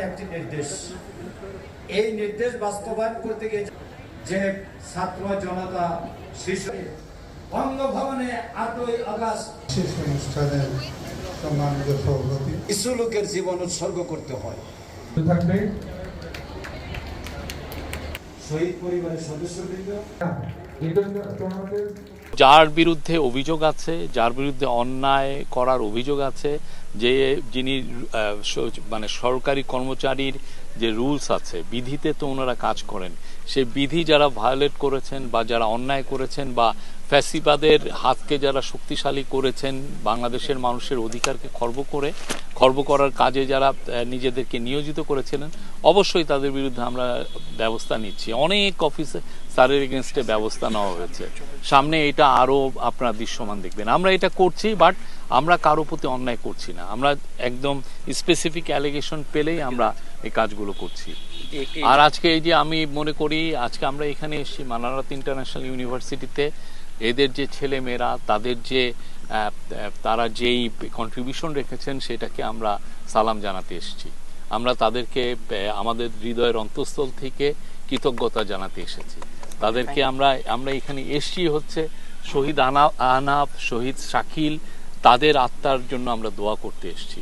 একটি নির্দেশ। এই নির্দেশ বাস্তবায়ন করতে গিয়ে যে ছাত্র জনতা শিশু বঙ্গভবনে 8ই আগস্ট শেষ অনুষ্ঠানে সম্মানিত সভাপতি কিছু লোকের জীবন উৎসর্গ করতে হয়। থাকবে শহীদ পরিবারের সদস্যবৃন্দ, যার বিরুদ্ধে অভিযোগ আছে, যার বিরুদ্ধে অন্যায় করার অভিযোগ আছে, যে যিনি মানে সরকারি কর্মচারীর যে রুলস আছে, বিধিতে তো ওনারা কাজ করেন, সেই বিধি যারা ভায়োলেট করেছেন বা যারা অন্যায় করেছেন বা ফ্যাসিবাদের হাতকে যারা শক্তিশালী করেছেন, বাংলাদেশের মানুষের অধিকারকে খর্ব করার কাজে যারা নিজেদেরকে নিয়োজিত করেছিলেন, অবশ্যই তাদের বিরুদ্ধে আমরা ব্যবস্থা নিচ্ছি। অনেক অফিসে স্যারের এগেনস্টে ব্যবস্থা নেওয়া হয়েছে। সামনে এটা আরও আপনারা দৃশ্যমান দেখবেন। আমরা এটা করছি, বাট আমরা কারো প্রতি অন্যায় করছি না। আমরা একদম স্পেসিফিক অ্যালিগেশন পেলেই আমরা এই কাজগুলো করছি। আর আজকে এই যে আমি মনে করি আজকে আমরা এখানে এসেছি মানারাত ইন্টারন্যাশনাল ইউনিভার্সিটিতে, এদের যে ছেলে মেয়েরা তাদের যে তারা যেই কন্ট্রিবিউশন রেখেছেন সেটাকে আমরা সালাম জানাতে এসেছি। আমরা তাদেরকে আমাদের হৃদয়ের অন্তঃস্থল থেকে কৃতজ্ঞতা জানাতে এসেছি। তাদেরকে আমরা এখানে এসেছি হচ্ছে শহীদ আহনাফ, শহীদ শাকিল, তাদের আত্মার জন্য আমরা দোয়া করতে এসেছি।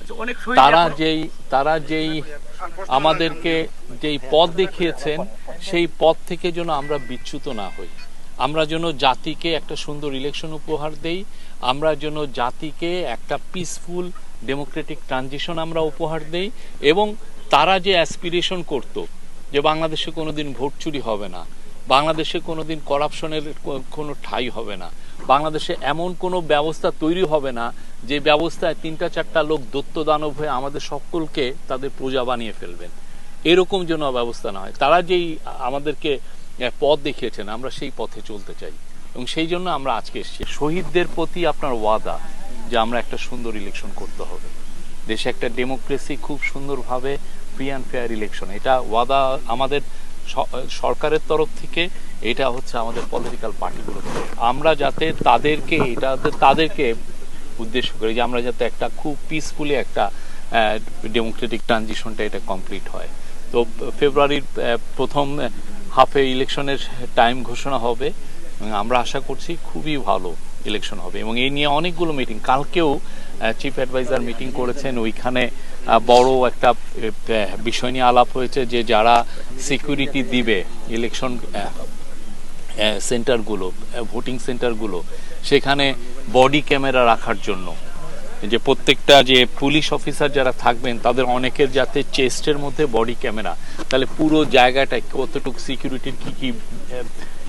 তারা যেই আমাদেরকে যেই পথ দেখিয়েছেন সেই পথ থেকে যেন আমরা বিচ্যুত না হই, আমরা যেন জাতিকে একটা সুন্দর ইলেকশন উপহার দেই, আমরা যেন জাতিকে একটা পিসফুল ডেমোক্রেটিক ট্রানজিশন আমরা উপহার দেই, এবং তারা যে অ্যাসপিরেশন করতো যে বাংলাদেশে কোনোদিন ভোট চুরি হবে না, বাংলাদেশে কোনোদিন করাপশনের কোনো ঠাঁই হবে না, বাংলাদেশে এমন কোনো ব্যবস্থা তৈরি হবে না যে ব্যবস্থায় 3-4টা লোক দৈত্য দানব হয়ে আমাদের সকলকে তাদের প্রজা বানিয়ে ফেলবেন, এরকম যেন ব্যবস্থা না হয়। তারা যেই আমাদেরকে পথ দেখিয়েছেন, আমরা সেই পথে চলতে চাই, এবং সেই জন্য আমরা আজকে এসেছি। শহীদদের প্রতি আপনার ওয়াদা যে আমরা একটা সুন্দর ইলেকশন করতে হবে, দেশে একটা ডেমোক্রেসি খুব সুন্দরভাবে ফ্রি অ্যান্ড ফেয়ার ইলেকশন, এটা ওয়াদা আমাদের সরকারের তরফ থেকে, এটা হচ্ছে আমাদের পলিটিক্যাল পার্টিগুলো থেকে। আমরা যাতে তাদেরকে উদ্দেশ্য করে যে আমরা যাতে একটা খুব পিসফুলি একটা ডেমোক্রেটিক ট্রানজিশনটা এটা কমপ্লিট হয়। তো ফেব্রুয়ারির প্রথম হাফে ইলেকশনের টাইম ঘোষণা হবে, আমরা আশা করছি খুবই ভালো ইলেকশন হবে। এবং এই নিয়ে অনেকগুলো মিটিং, কালকেও চিফ অ্যাডভাইজার মিটিং করেছেন, ওইখানে বড় একটা বিষয় নিয়ে আলাপ হয়েছে যে যারা সিকিউরিটি দিবে ইলেকশন সেন্টারগুলো, ভোটিং সেন্টারগুলো, সেখানে বডি ক্যামেরা রাখার জন্য, যে প্রত্যেকটা যে পুলিশ অফিসার যারা থাকবেন তাদের অনেকের যাতে চেস্টের মধ্যে বডি ক্যামেরা, তাহলে পুরো জায়গাটা কতটুকু সিকিউরিটির কি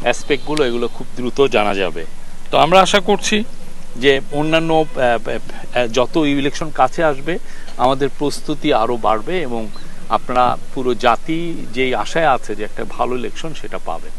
অ্যাসপেক্টগুলো এগুলো খুব দ্রুত জানা যাবে। তো আমরা আশা করছি যে অন্যান্য যত ইলেকশন কাছে আসবে আমাদের প্রস্তুতি আরও বাড়বে, এবং আপনারা পুরো জাতি যেই আশায় আছে যে একটা ভালো ইলেকশন সেটা পাবে।